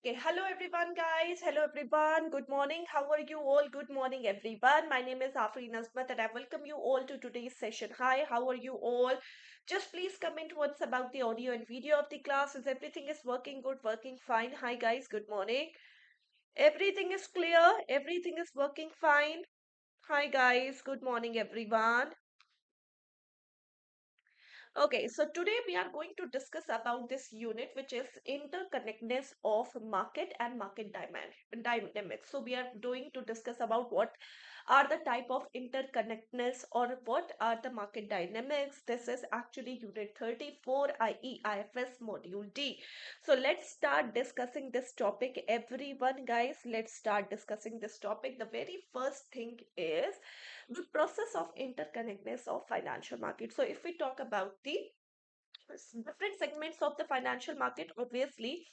Okay, hello everyone, guys. Hello everyone. Good morning. How are you all? Good morning, everyone. My name is Afreen Azmat, and I welcome you all to today's session. Hi, how are you all? Just please comment what's about the audio and video of the class. Is everything is working good, working fine? Hi, guys. Good morning. Everything is clear. Everything is working fine. Hi, guys. Good morning, everyone. Okay, so today we are going to discuss about this unit, which is interconnectedness of market and market dynamics. So we are going to discuss about what are the type of interconnectedness or what are the market dynamics. This is actually unit 34, i.e. IFS module D. So let's start discussing this topic. Everyone, guys, let's start discussing this topic. The very first thing is the process of interconnectedness of financial market. So if we talk about the different segments of the financial market, obviously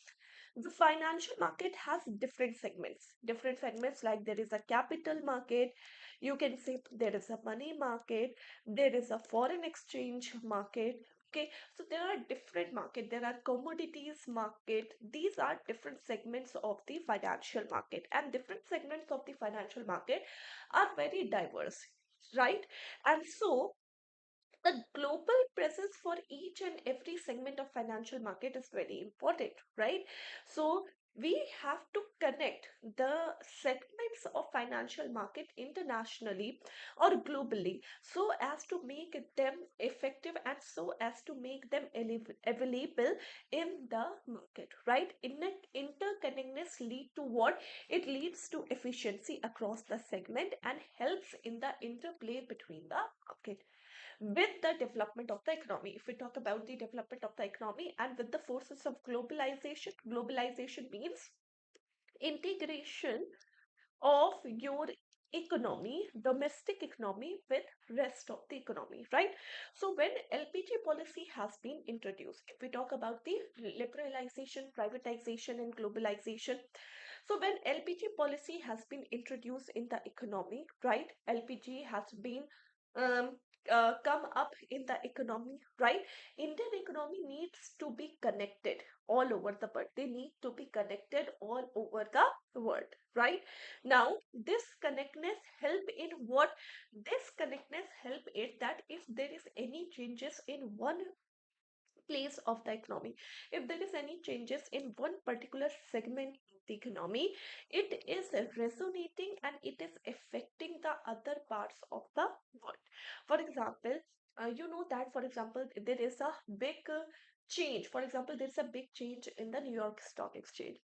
the financial market has different segments like there is a capital market, you can say there is a money market, there is a foreign exchange market. Okay, so there are different market, there are commodities market. These are different segments of the financial market, and different segments of the financial market are very diverse, right? And so the global presence for each and every segment of financial market is very important, right? So we have to connect the segments of financial market internationally or globally so as to make them effective and so as to make them available in the market, right? Interconnectedness lead to what? It leads to efficiency across the segment and helps in the interplay between the market with the development of the economy. If we talk about the development of the economy and with the forces of globalization, globalization means integration of your economy, domestic economy with rest of the economy, right? So when LPG policy has been introduced, if we talk about the liberalization, privatization and globalization, so when LPG policy has been introduced in the economy, right? LPG has been um, come up in the economy, right? Indian economy needs to be connected all over the world. They need to be connected all over the world, right? Now, this connectedness help in what? This connectedness help it that if there is any changes in one place of the economy, if there is any changes in one particular segment of the economy, it is resonating and it is affecting the other parts of the world. For example, you know that for example there is a big change. For example, there is a big change in the New York Stock Exchange,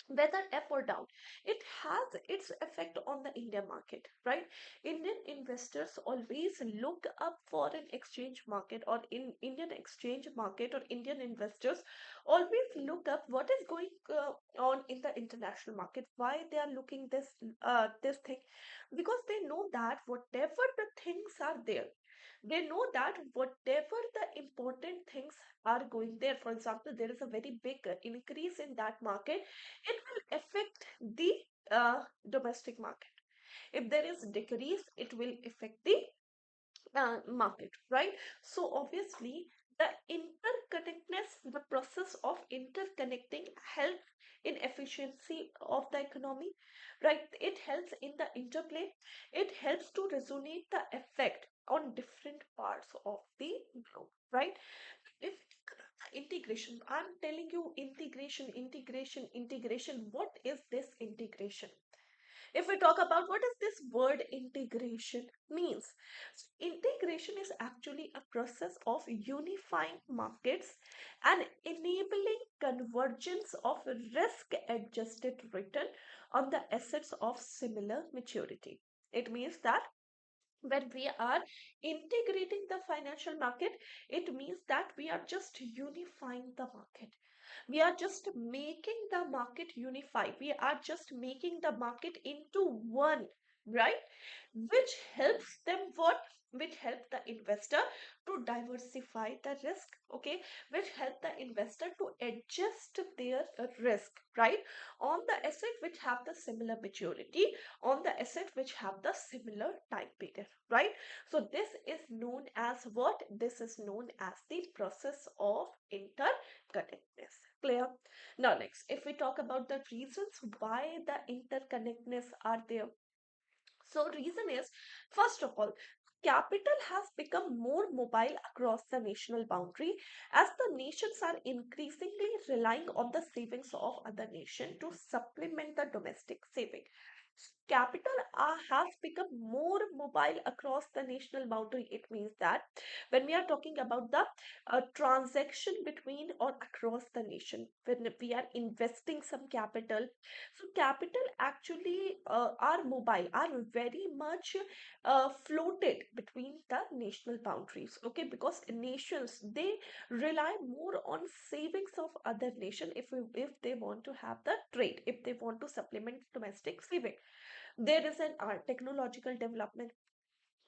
whether up or down, it has its effect on the Indian market, right? Indian investors always look up foreign exchange market or in Indian exchange market, or Indian investors always look up what is going on in the international market. Why they are looking this thing? Because they know that whatever the things are there, they know that whatever the important things are going there, for example, there is a very big increase in that market, it will affect the domestic market. If there is decrease, it will affect the market, right? So obviously, the interconnectedness, the process of interconnecting helps in efficiency of the economy, right? It helps in the interplay. It helps to resonate the effect on different parts of the globe, right? If integration, I'm telling you integration, integration, integration. What is this integration? If we talk about what is this word integration means, integration is actually a process of unifying markets and enabling convergence of risk adjusted return on the assets of similar maturity. It means that when we are integrating the financial market, it means that we are just unifying the market. We are just making the market unified. We are just making the market into one, right? Which helps them what? which help the investor to diversify the risk, okay, which help the investor to adjust their risk, right, on the asset which have the similar maturity, on the asset which have the similar time period, right. So this is known as what? This is known as the process of interconnectedness. Clear? Now next, if we talk about the reasons why the interconnectedness are there, so reason is, first of all, capital has become more mobile across the national boundary as the nations are increasingly relying on the savings of other nation to supplement the domestic saving. Capital has become more mobile across the national boundary. It means that when we are talking about the transaction between or across the nation, when we are investing some capital, so capital actually are mobile, are very much floated between the national boundaries. Okay, because nations, they rely more on savings of other nation if they want to have the trade, if they want to supplement domestic saving. There is an technological development.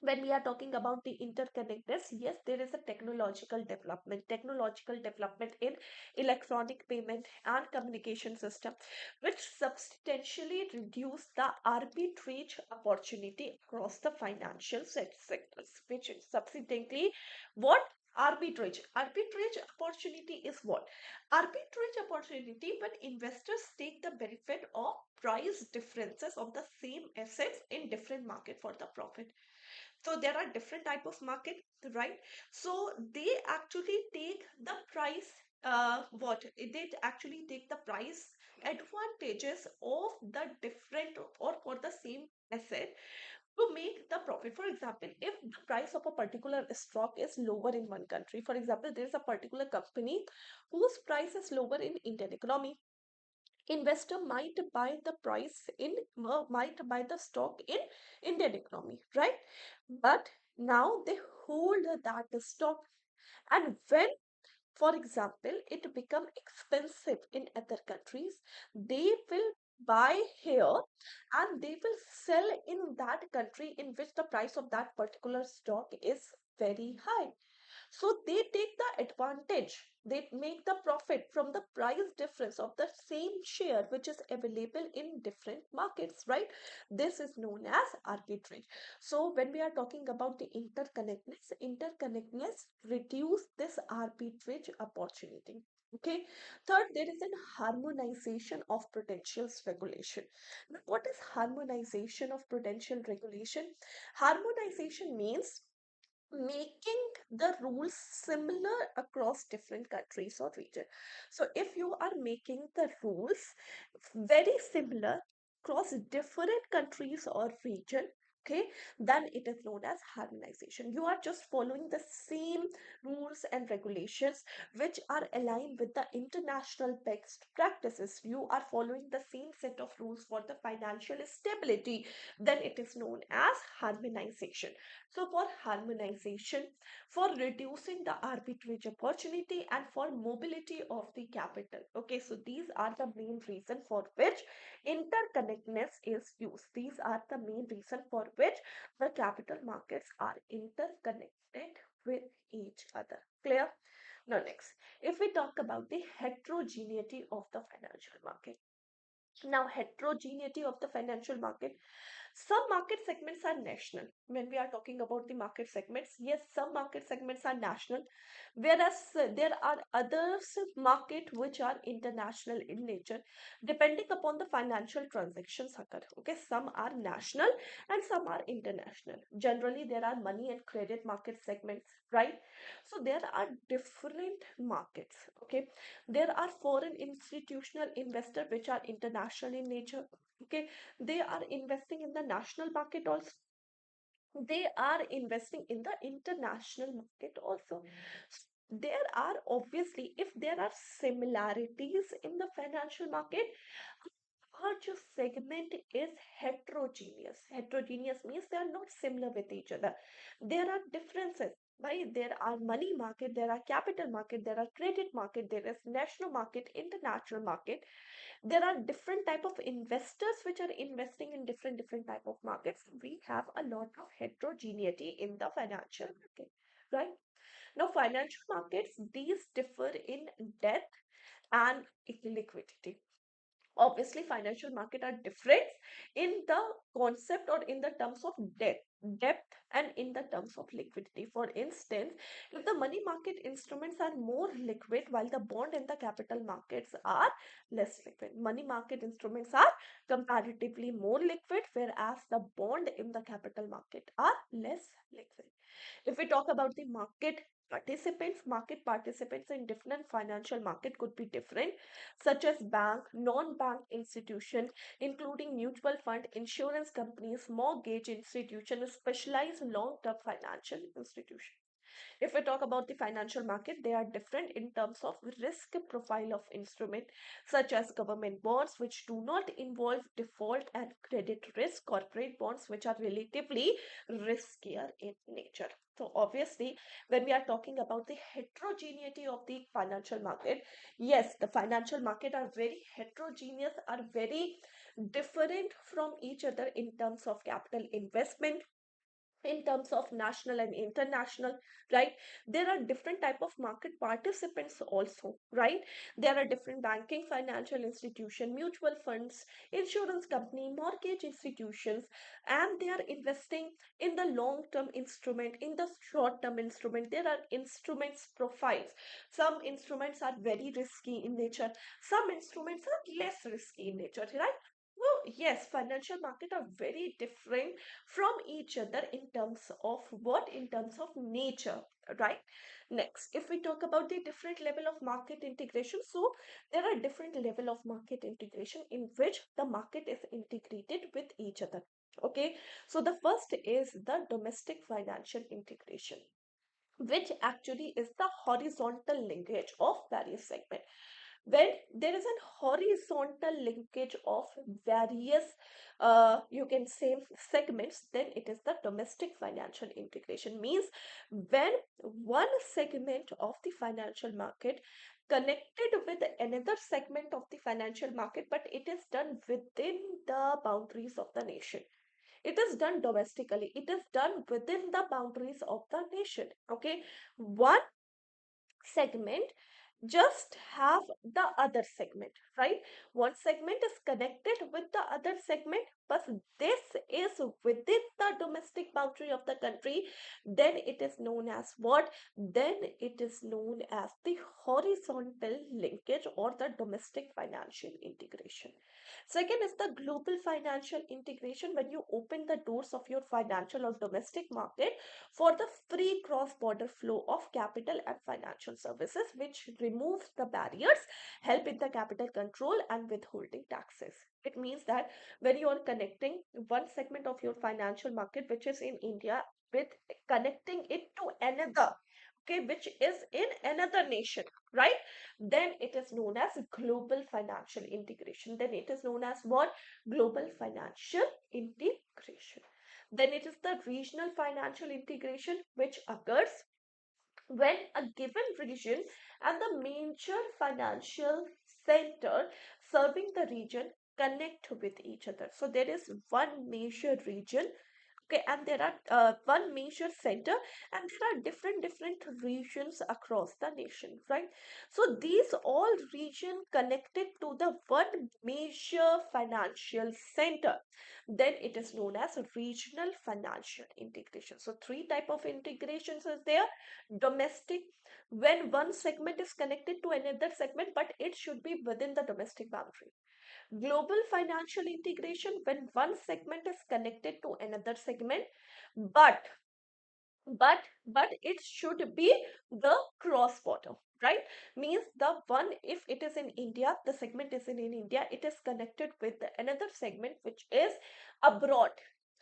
When we are talking about the interconnectedness, yes, there is a technological development in electronic payment and communication system, which substantially reduce the arbitrage opportunity across the financial sectors, which is subsequently what? Arbitrage opportunity is what? Arbitrage opportunity when investors take the benefit of price differences of the same assets in different market for the profit. So there are different type of market, right? So they actually take the price, what they actually take the price advantages of the different or for the same asset to make the profit. For example, if the price of a particular stock is lower in one country, for example, there is a particular company whose price is lower in Indian economy, investor might buy the price in might buy the stock in Indian economy, right? But now they hold that stock, and when, for example, it become expensive in other countries, they will buy here and they will sell in that country in which the price of that particular stock is very high. So they take the advantage, they make the profit from the price difference of the same share which is available in different markets, right? This is known as arbitrage. So when we are talking about the interconnectedness reduce this arbitrage opportunity. Okay. Third, there is an harmonization of prudential regulation. Now, what is harmonization of prudential regulation? Harmonization means making the rules similar across different countries or region. So if you are making the rules very similar across different countries or region, okay, then it is known as harmonization. You are just following the same rules and regulations which are aligned with the international best practices. You are following the same set of rules for the financial stability, then it is known as harmonization. So for harmonization, for reducing the arbitrage opportunity and for mobility of the capital. Okay, so these are the main reason for which interconnectedness is used. These are the main reason for which the capital markets are interconnected with each other. Clear? Now next, if we talk about the heterogeneity of the financial market. Now, heterogeneity of the financial market, some market segments are national. When we are talking about the market segments, yes, some market segments are national, whereas there are others market which are international in nature, depending upon the financial transactions occur. Okay, some are national and some are international. Generally, there are money and credit market segments, right? So there are different markets. Okay, there are foreign institutional investors which are international in nature. Okay, they are investing in the national market also, they are investing in the international market also. There are obviously, if there are similarities in the financial market, large segment is heterogeneous. Heterogeneous means they are not similar with each other, there are differences. Right? There are money market, there are capital market, there are credit market, there is national market, international market. There are different type of investors which are investing in different type of markets. We have a lot of heterogeneity in the financial market, right? Now, financial markets, these differ in depth and liquidity. Obviously, financial market are different in the concept or in the terms of depth and in the terms of liquidity. For instance, if the money market instruments are more liquid while the bond and the capital markets are less liquid, money market instruments are comparatively more liquid, whereas the bond in the capital market are less liquid. If we talk about the market participants in different financial market could be different, such as bank, non-bank institution, including mutual fund, insurance companies, mortgage institution, specialized long-term financial institution. If we talk about the financial market, they are different in terms of risk profile of instrument, such as government bonds, which do not involve default and credit risk, corporate bonds, which are relatively riskier in nature. So obviously, when we are talking about the heterogeneity of the financial market, yes, the financial market are very heterogeneous, are very different from each other in terms of capital investment, in terms of national and international, right? There are different type of market participants also, right? There are different banking, financial institution, mutual funds, insurance company, mortgage institutions, and they are investing in the long term instrument, in the short term instrument. There are instruments profiles. Some instruments are very risky in nature, some instruments are less risky in nature, right? Well, yes, financial market are very different from each other in terms of what? In terms of nature, right? Next, if we talk about the different level of market integration, so there are different level of market integration in which the market is integrated with each other. Okay, so the first is the domestic financial integration, which actually is the horizontal linkage of various segments. When there is a horizontal linkage of various, you can say, segments, then it is the domestic financial integration. Means when one segment of the financial market connected with another segment of the financial market, but it is done within the boundaries of the nation. It is done domestically, it is done within the boundaries of the nation. Okay, one segment just have the other segment, right? One segment is connected with the other segment, but this is within the domestic boundary of the country, then it is known as what? Then it is known as the horizontal linkage or the domestic financial integration. Second is the global financial integration, when you open the doors of your financial or domestic market for the free cross-border flow of capital and financial services, which removes the barriers, help in the capital control and withholding taxes. It means that when you are connecting one segment of your financial market, which is in India, with connecting it to another, okay, which is in another nation, right? Then it is known as global financial integration. Then it is known as what? Global financial integration. Then it is the regional financial integration, which occurs when a given region and the major financial center serving the region connect with each other. So there is one major region, okay, and there are one major center, and there are different regions across the nation, right? So these all region connected to the one major financial center, then it is known as regional financial integration. So three type of integrations is there. Domestic, when one segment is connected to another segment, but it should be within the domestic boundary. Global financial integration, when one segment is connected to another segment, but but it should be the cross border, right? Means the one, if it is in India, the segment is in India, it is connected with another segment which is abroad.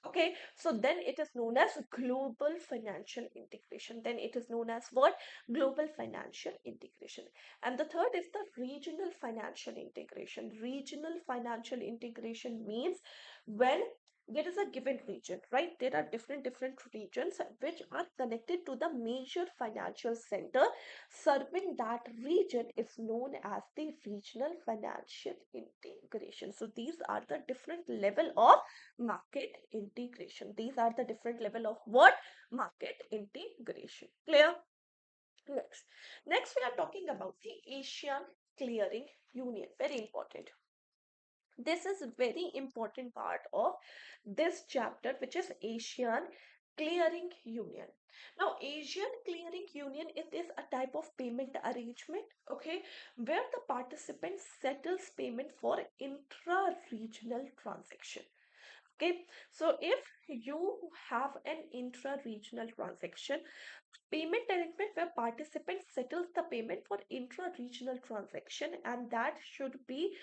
Okay, so then it is known as global financial integration. Then it is known as what? Global financial integration. And the third is the regional financial integration. Regional financial integration means when there is a given region, right? There are different regions which are connected to the major financial center. Serving that region is known as the regional financial integration. So these are the different level of market integration. These are the different level of what? Market integration. Clear? Next we are talking about the Asian Clearing Union. Very important. This is a very important part of this chapter, which is Asian Clearing Union. Now, Asian Clearing Union, it is a type of payment arrangement, okay, where the participant settles payment for intra-regional transaction. Okay, so if you have an intra-regional transaction, payment arrangement where participant settles the payment for intra-regional transaction, and that should be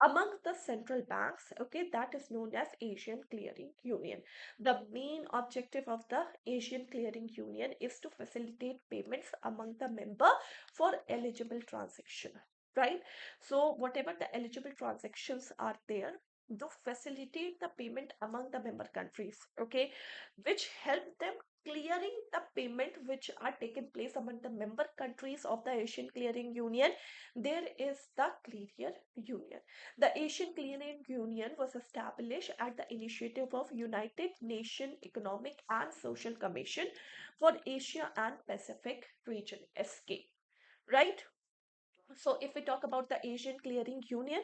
among the central banks, okay, that is known as Asian Clearing Union. The main objective of the Asian Clearing Union is to facilitate payments among the member for eligible transaction, right? So whatever the eligible transactions are there, to facilitate the payment among the member countries, okay, which help them clearing the payment which are taken place among the member countries of the Asian Clearing Union. There is the Clear Union. The Asian Clearing Union was established at the initiative of United Nations Economic and Social Commission for Asia and Pacific region, SK, right? So if we talk about the Asian Clearing Union,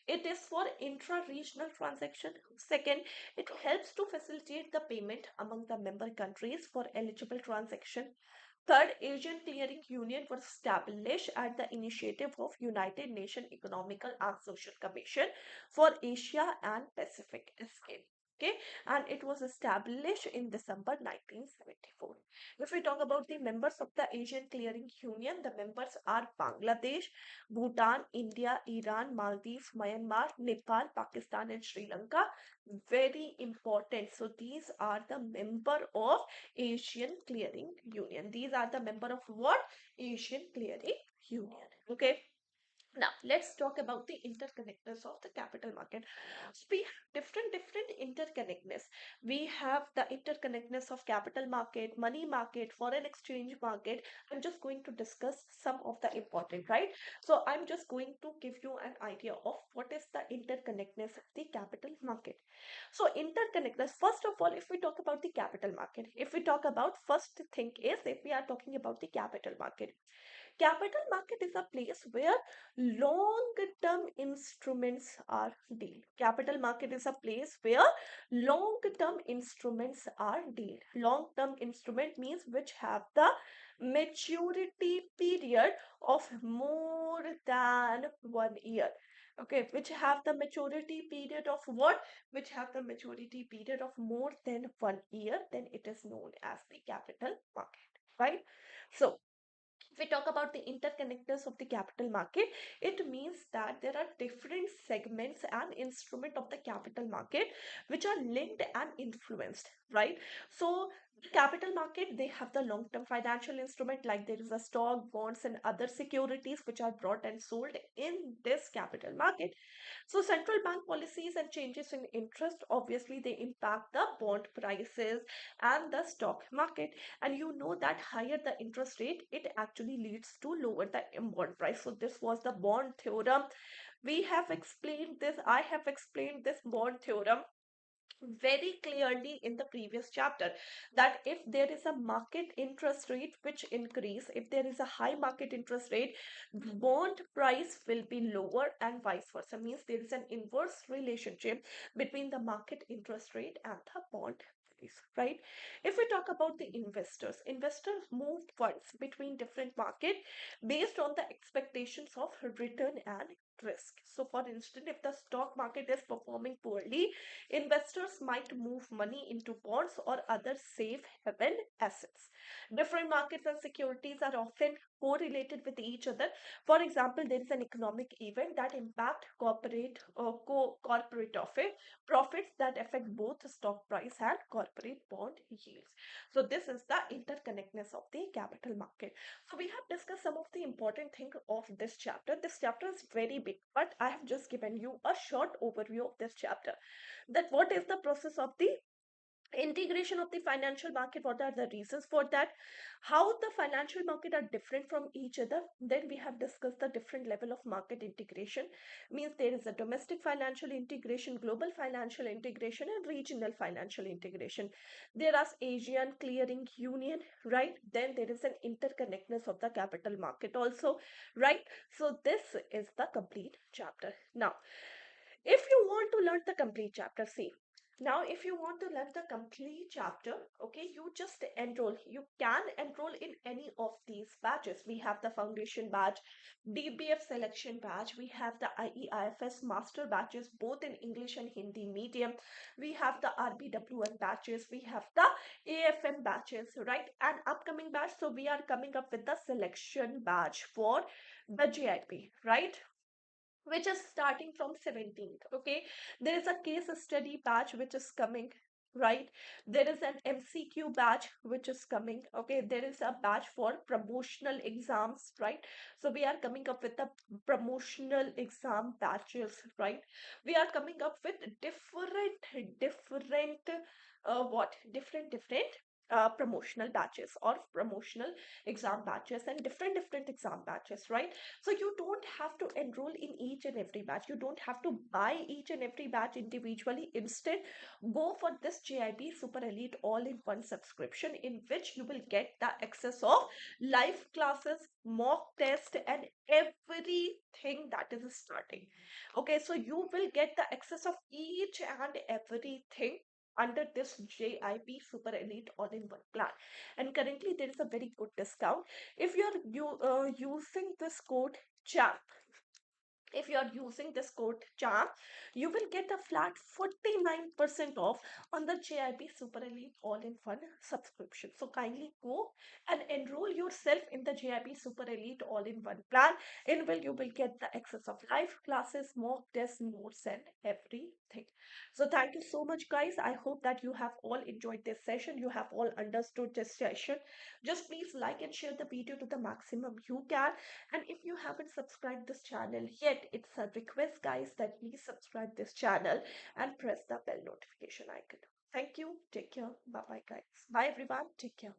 it is for intra-regional transaction. Second, it helps to facilitate the payment among the member countries for eligible transaction. Third, Asian Clearing Union was established at the initiative of United Nations Economical and Social Commission for Asia and Pacific, SK. Okay, and it was established in December 1974. If we talk about the members of the Asian Clearing Union, the members are Bangladesh, Bhutan, India, Iran, Maldives, Myanmar, Nepal, Pakistan, and Sri Lanka. Very important. So these are the member of Asian Clearing Union. These are the member of what? Asian Clearing Union. Okay. Now, let's talk about the interconnectors of the capital market. So we have different interconnectedness. We have the interconnectedness of capital market, money market, foreign exchange market. I'm just going to discuss some of the important, right? So I'm just going to give you an idea of what is the interconnectedness of the capital market. So interconnectedness, first of all, if we talk about the capital market, if we talk about first thing is if we are talking about the capital market. Capital market is a place where long-term instruments are dealt. Capital market is a place where long-term instruments are dealt. Long-term instrument means which have the maturity period of more than 1 year. Okay, which have the maturity period of what? Which have the maturity period of more than 1 year, then it is known as the capital market, right? So, if we talk about the interconnectors of the capital market, it means that there are different segments and instrument of the capital market which are linked and influenced, right? So the capital market, they have the long-term financial instrument like there is a stock, bonds, and other securities which are bought and sold in this capital market. So central bank policies and changes in interest, obviously they impact the bond prices and the stock market. And you know that higher the interest rate, it actually leads to lower the bond price. So this was the bond theorem. We have explained this. I have explained this bond theorem very clearly in the previous chapter, that if there is a market interest rate which increase, if there is a high market interest rate, bond price will be lower and vice versa, means there is an inverse relationship between the market interest rate and the bond price, right? If we talk about the investors move funds between different market based on the expectations of return and risk. So for instance, if the stock market is performing poorly, investors might move money into bonds or other safe haven assets. Different markets and securities are often correlated with each other. For example, there is an economic event that impact corporate or corporate profits that affect both stock price and corporate bond yields. So this is the interconnectedness of the capital market. So we have discussed some of the important things of this chapter. This chapter is very big, but I have just given you a short overview of this chapter. That what is the process of the integration of the financial market, what are the reasons for that, how the financial market are different from each other. Then we have discussed the different level of market integration, means there is a domestic financial integration, global financial integration, and regional financial integration. There is Asian clearing union, right? Then there is an interconnectedness of the capital market also, right? So this is the complete chapter. Now if you want to learn the complete chapter, see, now if you want to learn the complete chapter, okay, you just enroll. You can enroll in any of these batches. We have the foundation batch, DBF selection batch, we have the IEIFS master batches, both in English and Hindi medium. We have the RBWM batches, we have the AFM batches, right? And upcoming batch, so we are coming up with the selection batch for the JIP, right? Which is starting from 17th. Okay, there is a case study batch which is coming, right? There is an MCQ batch which is coming. Okay, there is a batch for promotional exams, right? So we are coming up with the promotional exam batches, right? We are coming up with different what different promotional batches or promotional exam batches and different exam batches, right? So you don't have to enroll in each and every batch. You don't have to buy each and every batch individually. Instead, go for this JIB Super Elite all-in-one subscription, in which you will get the access of live classes, mock test, and everything that is starting. Okay, so you will get the access of each and everything under this JIB Super Elite all-in-one plan. And currently there is a very good discount. If you're using this code CHAMP, if you are using this code CHAMP, you will get a flat 49% off on the JIB Super Elite all-in-one subscription. So kindly go and enroll yourself in the JIB Super Elite all-in-one plan, in which you will get the access of live classes, mock tests, notes, and everything. So thank you so much, guys. I hope that you have all enjoyed this session. You have all understood this session. Just please like and share the video to the maximum you can. And if you haven't subscribed this channel yet, it's a request, guys, that please subscribe this channel and press the bell notification icon. Thank you. Take care. Bye bye, guys. Bye, everyone. Take care.